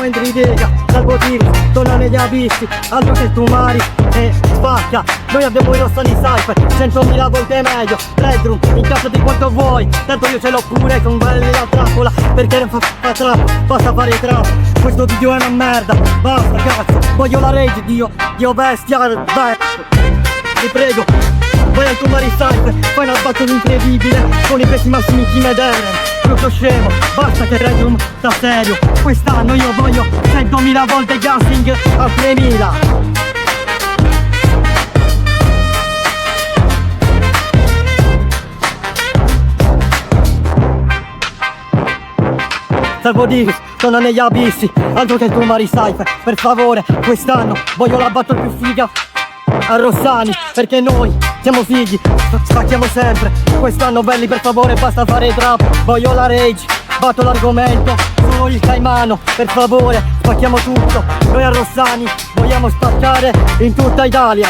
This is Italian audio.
mentre ripiega Salvo tiri, torna negli abissi, altro che tu mari e spacca. Noi abbiamo i Rossani Cypher, 100.000 volte meglio. Red Room, incassati quanto vuoi, tanto io ce l'ho pure con belli la trappola. Perché non fa trap, basta fare trap. Questo video è una merda, basta cazzo. Voglio la rage, Dio bestia, dai. Ti prego, vai al tuo Mari Cypher, fai una battle incredibile con i pesi massimi Kim ed Eren. Proprio scemo, basta che Red Room sta serio. Quest'anno io voglio 100.000 volte gassing a 3.000. Salvo Diggs, sono negli abissi, altro che tu Mari Cypher. Per favore, quest'anno voglio la battle più figa a Rossani, perché noi siamo figli, spacchiamo sempre. Quest'anno belli, per favore, basta fare trap. Voglio la rage, batto l'argomento, sono il Caimano, per favore, spacchiamo tutto. Noi a Rossani vogliamo spaccare in tutta Italia.